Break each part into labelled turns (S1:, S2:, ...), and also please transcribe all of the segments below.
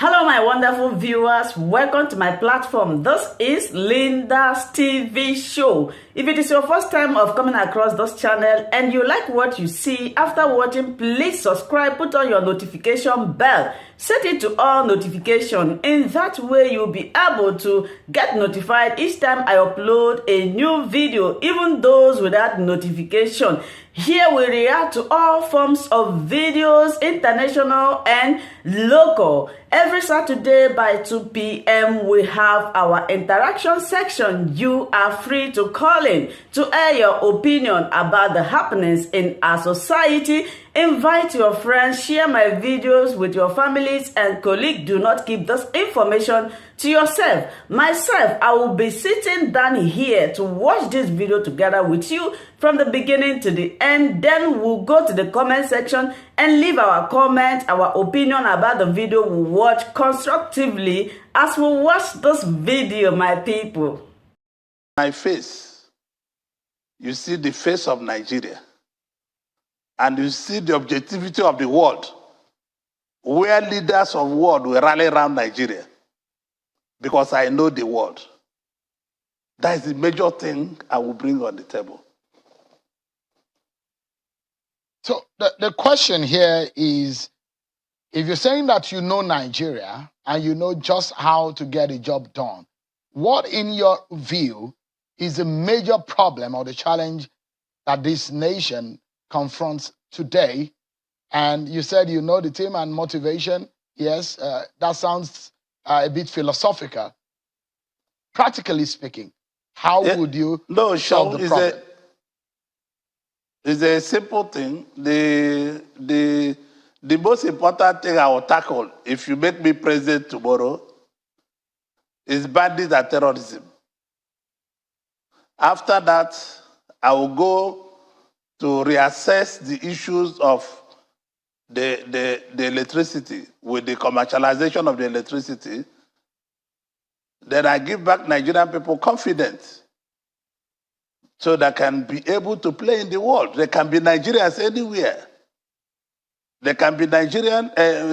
S1: Hello, my wonderful viewers. Welcome to my platform. This is Lynda's TV show. If it is your first time of coming across this channel and you like what you see after watching, please subscribe, put on your notification bell, set it to all notification. In that way, you'll be able to get notified each time I upload a new video, even those without notification. Here we react to all forms of videos, international and local. Every Saturday by 2 p.m. we have our interaction section. You are free to call in to air your opinion about the happenings in our society. Invite your friends, share my videos with your families and colleagues. Do not keep this information to yourself. Myself, I will be sitting down here to watch this video together with you from the beginning to the end. Then we'll go to the comment section and leave our comment, our opinion about the video we watch constructively as we watch this video, my people.
S2: My face, you see the face of Nigeria. And you see the objectivity of the world, where leaders of the world will rally around Nigeria. Because I know the world. That is the major thing I will bring on the table.
S3: So the question here is, if you're saying that you know Nigeria and you know just how to get a job done, what in your view is the major problem or the challenge that this nation confronts today? And you said you know the team and motivation. Yes, that sounds a bit philosophical. Practically speaking, how would you solve the problem?
S2: It's a simple thing. The most important thing I will tackle, if you make me president tomorrow, is bandits and terrorism. After that, I will go to reassess the issues of the electricity with the commercialization of the electricity. Then I give back Nigerian people confidence so they can be able to play in the world. They can be Nigerians anywhere. They can be Nigerian.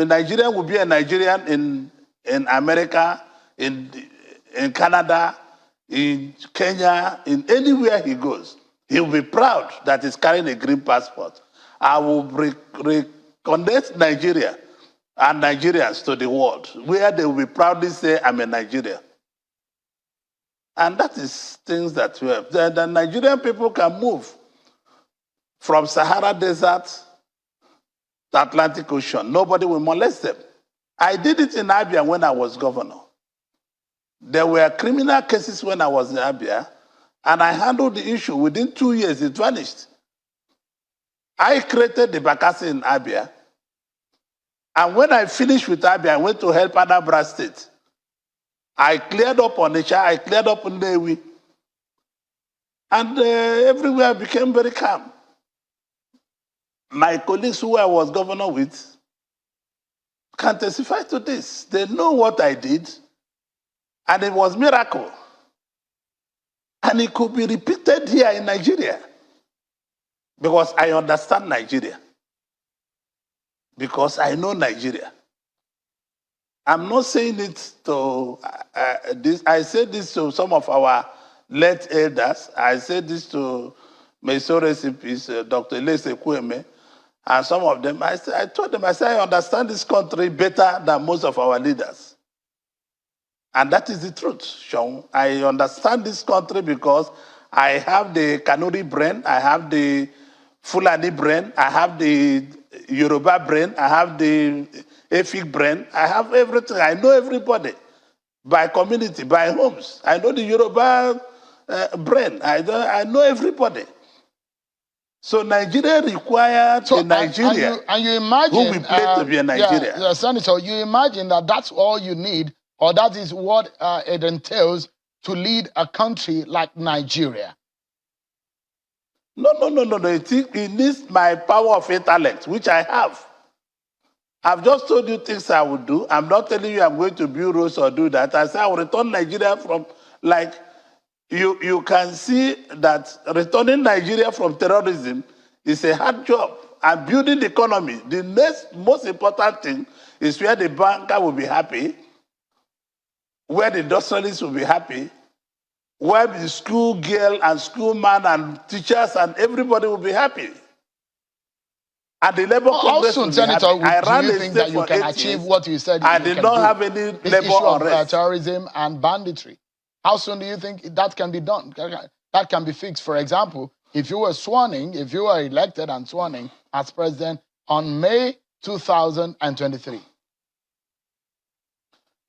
S2: Nigerian will be a Nigerian in America, in Canada, in Kenya, in anywhere he goes. He will be proud that he's carrying a green passport. I will reconnect Nigeria and Nigerians to the world, where they will be proudly say, I'm a Nigerian. And that is things that we have. The Nigerian people can move from Sahara Desert to Atlantic Ocean. Nobody will molest them. I did it in Abia when I was governor. There were criminal cases when I was in Abia, and I handled the issue. Within 2 years, it vanished. I created the Bakassi in Abia. And when I finished with Abia, I went to help Anambra State. I cleared up Onitsha, I cleared up Nnewi. And everywhere became very calm. My colleagues who I was governor with can testify to this. They know what I did. And it was a miracle. And it could be repeated here in Nigeria. Because I understand Nigeria. Because I know Nigeria. I'm not saying it to this. I said this to some of our late elders. I said this to Meso Recipes, Dr. Elise Kweme, and some of them. I told them, I said, I understand this country better than most of our leaders. And that is the truth, Sean. I understand this country because I have the Kanuri brain, I have the Fulani brain, I have the Yoruba brain, I have the Efik brain, I have everything. I know everybody by community, by homes. I know the Yoruba brain. I know everybody. So Nigeria required a Nigeria
S3: and you imagine,
S2: who we play to be a Nigeria.
S3: Yeah, Senator, you imagine that that's all you need, or that is what it entails to lead a country like Nigeria?
S2: No. It needs my power of intellect, which I have. I've just told you things I would do. I'm not telling you I'm going to build roads or do that. I say I will return Nigeria from, like, you can see that returning Nigeria from terrorism is a hard job. And building the economy, the next most important thing It's where the banker will be happy, where the industrialists will be happy, where the school girl and school man and teachers and everybody will be happy. And the Labour Congress will be happy. I ran
S3: do you
S2: a
S3: think
S2: state
S3: that you
S2: for
S3: can
S2: 8
S3: achieve
S2: years.
S3: what you said
S2: I
S3: you
S2: did
S3: can
S2: not
S3: do?
S2: have any
S3: This
S2: labor
S3: issue of
S2: unrest.
S3: terrorism and banditry. How soon do you think that can be done? That can be fixed. For example, if you were elected and sworn in as president on May 2023.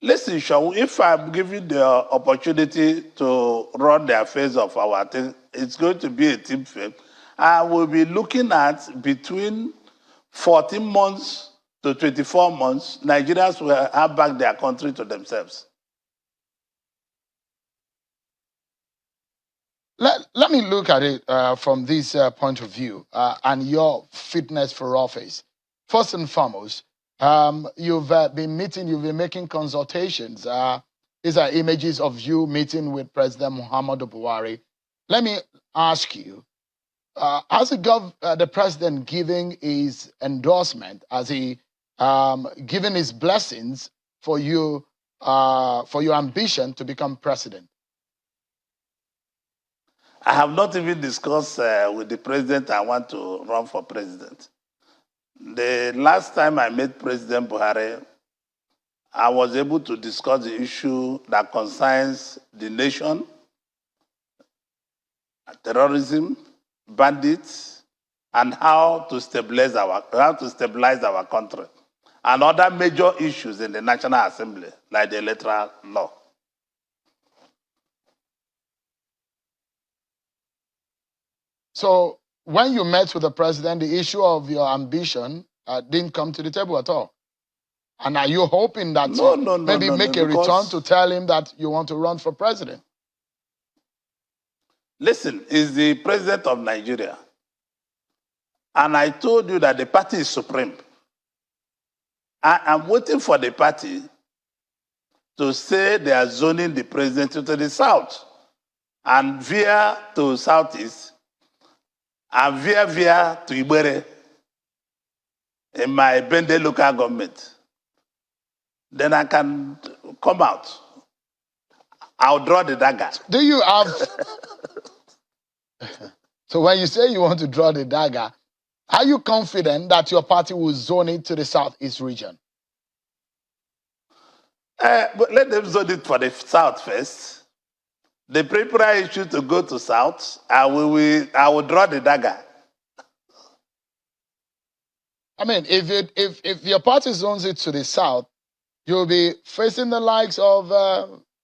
S2: Listen, Shaw, if I'm given the opportunity to run the affairs of our thing, it's going to be a team firm. I will be looking at between 14 months to 24 months, Nigerians will have back their country to themselves.
S3: Let me look at it from this point of view and your fitness for office. First and foremost, you've been making consultations. These are images of you meeting with President Muhammadu Buhari. Let me ask you, has the president giving his endorsement, has he given his blessings for you, for your ambition to become president?
S2: I have not even discussed with the president I want to run for president. The last time I met President Buhari, I was able to discuss the issue that concerns the nation, terrorism, bandits, and how to stabilize our country, and other major issues in the National Assembly, like the electoral law.
S3: So when you met with the president, the issue of your ambition didn't come to the table at all. And are you hoping that maybe make a return to tell him that you want to run for president?
S2: Listen, he's the president of Nigeria. And I told you that the party is supreme. I am waiting for the party to say they are zoning the presidency to the south and veer to southeast and veer to Ibere in my Bende local government. Then I can come out. I'll draw the dagger.
S3: Do you have... So when you say you want to draw the dagger, are you confident that your party will zone it to the southeast region?
S2: But let them zone it for the south first. The preparatory issue to go to south, I will draw the dagger.
S3: I mean, if your party zones it to the south, you'll be facing the likes of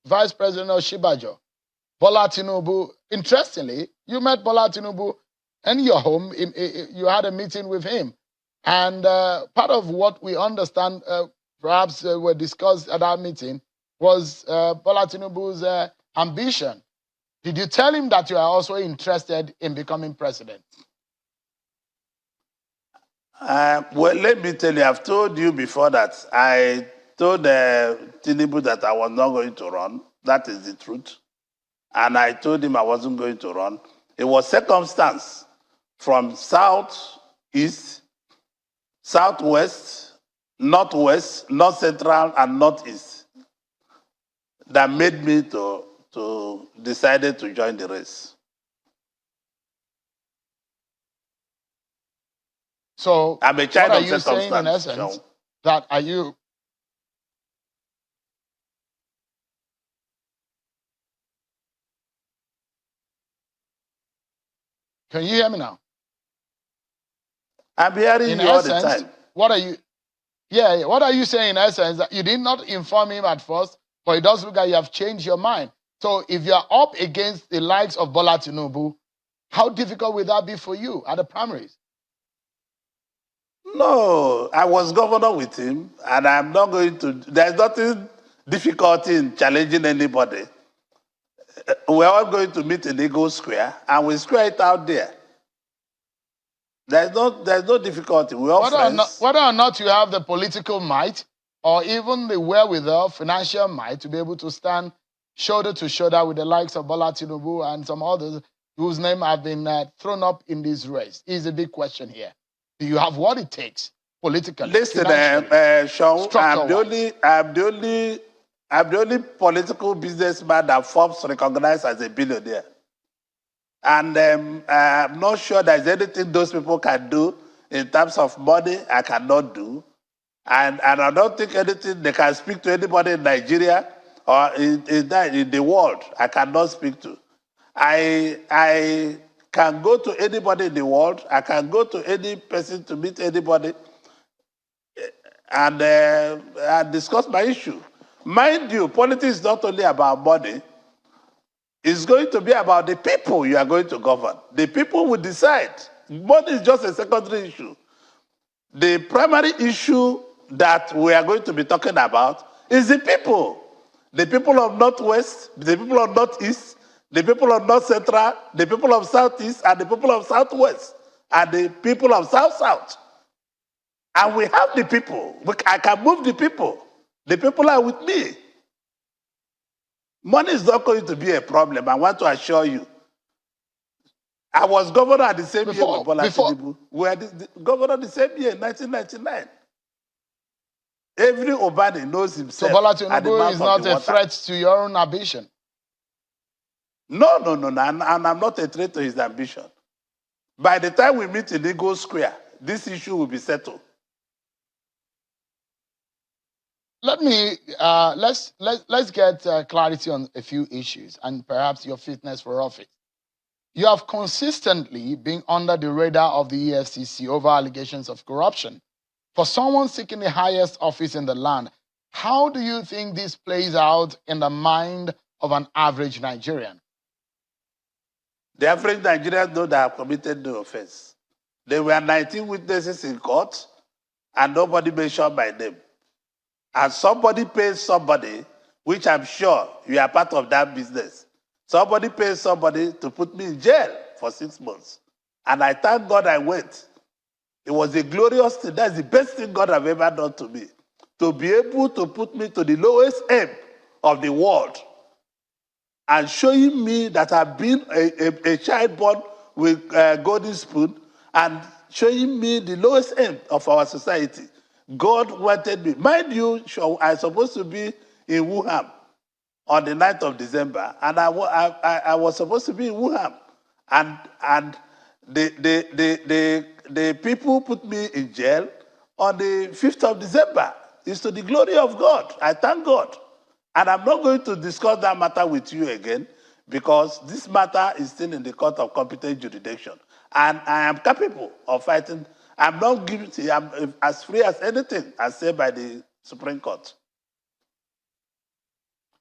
S3: Vice President Oshibajo, Bola Tinubu. Interestingly, you met Bola Tinubu in your home. You had a meeting with him. And part of what we understand, perhaps were discussed at that meeting, was Bola Tinubu's ambition. Did you tell him that you are also interested in becoming president?
S2: Well, let me tell you, I've told you before that I told Tinubu that I was not going to run. That is the truth. And I told him I wasn't going to run. It was circumstance from southeast, southwest, northwest, north central, and northeast that made me to decided to join the race.
S3: So
S2: I'm a child
S3: what are
S2: of
S3: you saying in essence? That are you... Can you hear me now?
S2: I'm hearing you all the time.
S3: What are you... Yeah, what are you saying in essence? That you did not inform him at first, but it does look like you have changed your mind. So if you're up against the likes of Bola Tinubu, how difficult will that be for you at the primaries?
S2: No, I was governor with him, and I'm not going to... There's nothing difficult in challenging anybody. We're all going to meet in Eagle Square, and we square it out there. There's no difficulty. We're all friends.
S3: Whether or not you have the political might or even the wherewithal, financial might, to be able to stand shoulder to shoulder with the likes of Bola Tinubu and some others whose name have been thrown up in this race is a big question here. Do you have what it takes politically?
S2: Listen, Sean, I'm the only political businessman that Forbes recognized as a billionaire. And I'm not sure there's anything those people can do in terms of money I cannot do. And I don't think anything they can speak to anybody in Nigeria or in the world I cannot speak to. I can go to anybody in the world. I can go to any person to meet anybody and discuss my issue. Mind you, politics is not only about money. It's going to be about the people you are going to govern. The people will decide. Money is just a secondary issue. The primary issue that we are going to be talking about is the people. The people of Northwest, the people of Northeast, the people of North Central, the people of Southeast, and the people of Southwest, and the people of South-South. And we have the people. I can move the people. The people are with me. Money is not going to be a problem, I want to assure you. I was governor at the same year with Bola Tinubu. We were the governor the same year in 1999. Every Obani knows himself.
S3: So Bola Tinubu is not a threat to your own ambition?
S2: No. And I'm not a threat to his ambition. By the time we meet in Eagle Square, this issue will be settled.
S3: Let's get clarity on a few issues and perhaps your fitness for office. You have consistently been under the radar of the EFCC over allegations of corruption. For someone seeking the highest office in the land, how do you think this plays out in the mind of an average Nigerian?
S2: The average Nigerians know that I have committed no offense. There were 19 witnesses in court and nobody mentioned my name. And somebody pays somebody, which I'm sure you are part of that business. Somebody pays somebody to put me in jail for 6 months. And I thank God I went. It was a glorious thing. That's the best thing God have ever done to me. To be able to put me to the lowest end of the world and showing me that I've been a child born with a golden spoon and showing me the lowest end of our society. God wanted me. Mind you, I was supposed to be in Wuhan on the 9th of December, and I was supposed to be in Wuhan. And the people put me in jail on the 5th of December. It's to the glory of God. I thank God. And I'm not going to discuss that matter with you again because this matter is still in the court of competent jurisdiction. And I am capable of fighting. I'm not guilty. I'm as free as anything, as said by the Supreme Court.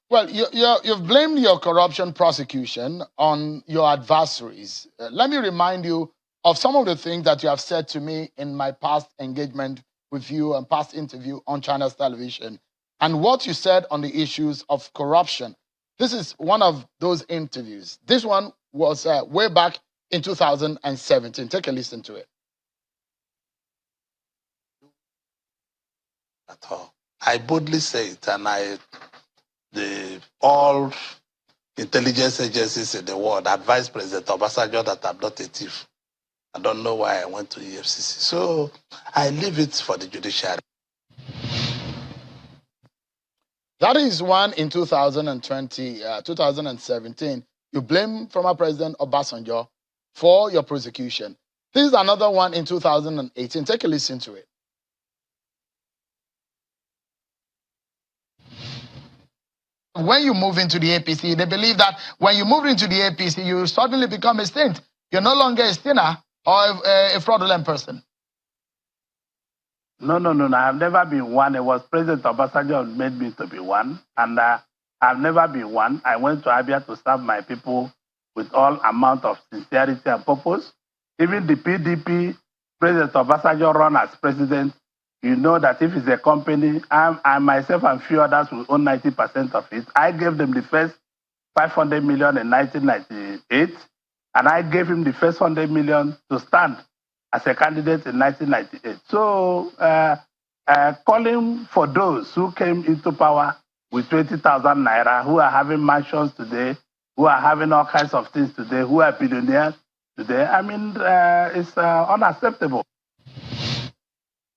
S3: Well, you've blamed your corruption prosecution on your adversaries. Let me remind you of some of the things that you have said to me in my past engagement with you and past interview on China's television, and what you said on the issues of corruption. This is one of those interviews. This one was way back in 2017. Take a listen to it.
S2: At all. I boldly say it, and all intelligence agencies in the world advise President Obasanjo that I'm not a thief. I don't know why I went to EFCC. So I leave it for the judiciary.
S3: That is one in 2017. You blame former President Obasanjo for your prosecution. This is another one in 2018. Take a listen to it. When you move into the APC, they believe that when you move into the APC, you suddenly become a saint. You're no longer a sinner or a fraudulent person.
S2: No. I've never been one. It was President Obasanjo who made me to be one. And I've never been one. I went to Abia to serve my people with all amount of sincerity and purpose. Even the PDP, President Obasanjo run as president. You know that if it's a company, I myself and few others will own 90% of it. I gave them the first 500 million in 1998, and I gave him the first 100 million to stand as a candidate in 1998. So calling for those who came into power with 20,000 naira, who are having mansions today, who are having all kinds of things today, who are billionaires today, I mean, it's unacceptable.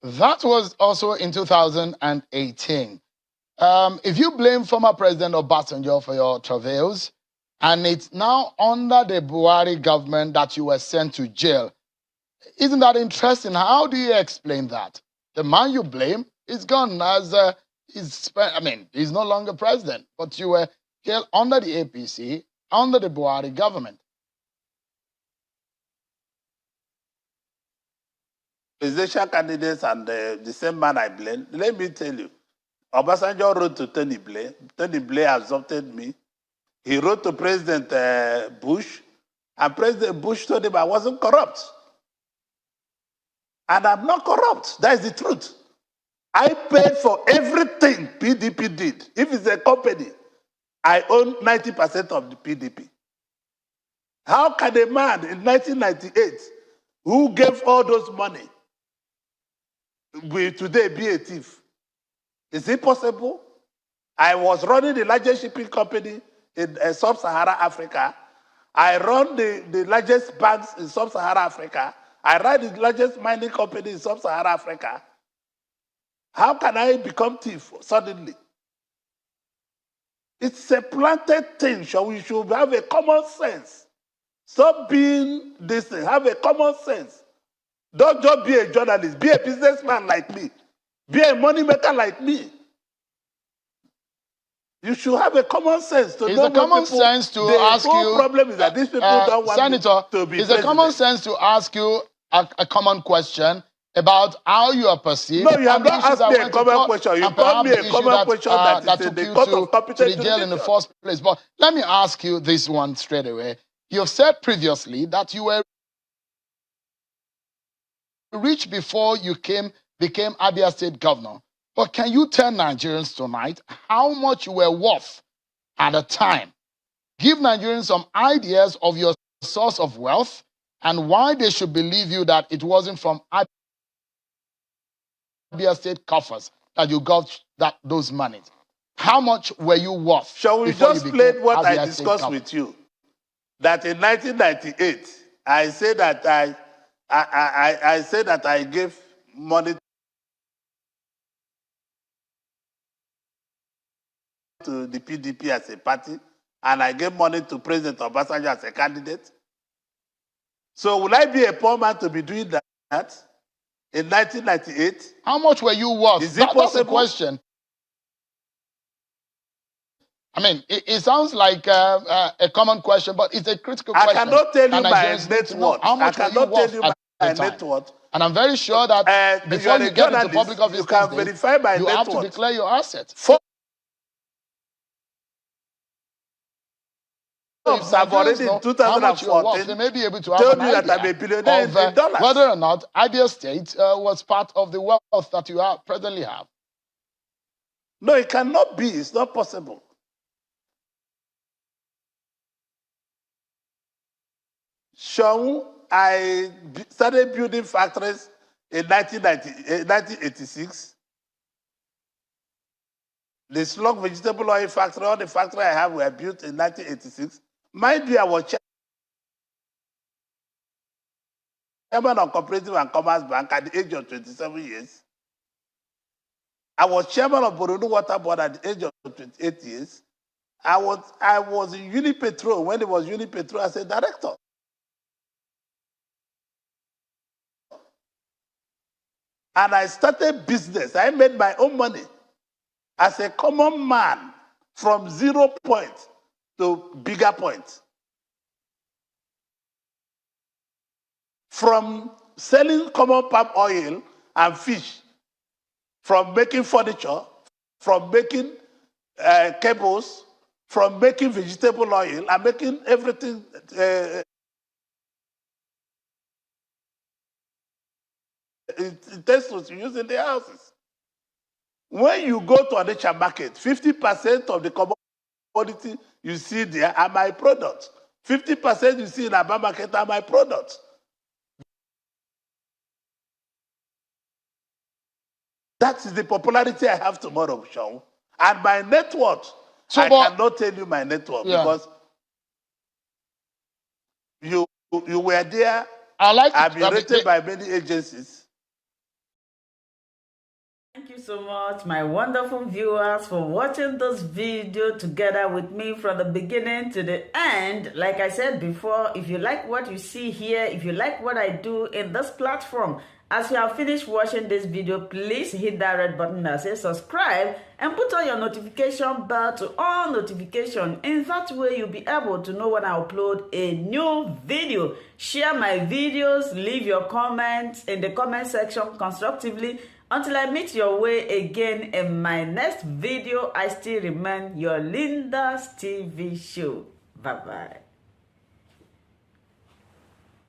S3: That was also in 2018. If you blame former President Obasanjo for your travails, and it's now under the Buhari government that you were sent to jail, isn't that interesting? How do you explain that? The man you blame is gone as he's no longer president, but you were jailed under the APC, under the Buhari government.
S2: Presidential candidates and the same man I blame. Let me tell you, Obasanjo wrote to Tony Blair. Tony Blair accepted me. He wrote to President Bush, and President Bush told him I wasn't corrupt. And I'm not corrupt. That is the truth. I paid for everything PDP did. If it's a company, I own 90% of the PDP. How can a man in 1998 who gave all those money will today be a thief? Is it possible? I was running the largest shipping company in sub-Saharan Africa. I run the largest banks in sub-Saharan Africa. I run the largest mining company in sub-Saharan Africa. How can I become thief suddenly? It's a planted thing. We should have a common sense. Stop being this thing. Have a common sense. Don't just be a journalist. Be a businessman like me. Be a money maker like me. You should have a common sense to know.
S3: It's a common sense to ask you.
S2: The problem is that these people don't want
S3: Senator,
S2: to be
S3: it's a common sense to ask you a common question about how you are perceived.
S2: No, you have not asked me a common question. You told me a common question that is in the court of competent
S3: to the jail in the first place. But let me ask you this one straight away. You have said previously that you were rich before you became Abia State governor. But can you tell Nigerians tonight how much you were worth at the time? Give Nigerians some ideas of your source of wealth and why they should believe you that it wasn't from Abia State coffers that you got those monies. How much were you worth?
S2: Shall we just play what I discussed with you? That in 1998, I said that I said that I gave money to the PDP as a party, and I gave money to President Obasanjo as a candidate. So will I be a poor man to be doing that in 1998?
S3: How much were you worth?
S2: Is it possible?
S3: That's the question. I mean, it sounds like a common question, but it's a critical question.
S2: I cannot tell you my net worth. I cannot tell you my net worth.
S3: And I'm very sure that before you get into public office,
S2: you can verify my net worth.
S3: You have to declare your assets.
S2: I've already in 2014
S3: they may be able to have an idea
S2: that I'm a billionaire in dollars.
S3: Whether or not Abia State was part of the wealth that you presently have.
S2: No, it cannot be. It's not possible. Sean, I started building factories in 1986. The slug vegetable oil factory, all the factory I have were built in 1986. Mind you, I was chairman of Cooperative and Commerce Bank at the age of 27 years. I was chairman of Boronu Water Board at the age of 28 years. I was in Unipetrol when it was Unipetrol as a director. And I started business. I made my own money as a common man from 0 point to bigger point. From selling common palm oil and fish, from making furniture, from making cables, from making vegetable oil, and making everything utensils you use in the houses. When you go to a nature market, 50% of the commodity you see there are my products. 50% you see in Aba market are my products. That is the popularity I have tomorrow, Sean. And my net worth, I cannot tell you my net worth because you were there. I've been rated by many agencies.
S1: Thank you so much, my wonderful viewers, for watching this video together with me from the beginning to the end. Like I said before, if you like what you see here, if you like what I do in this platform, as you have finished watching this video, please hit that red button that says subscribe and put on your notification bell to all notification. In that way, you'll be able to know when I upload a new video. Share my videos, leave your comments in the comment section constructively. Until I meet your way again in my next video, I still remain your Lynda's TV show. Bye-bye.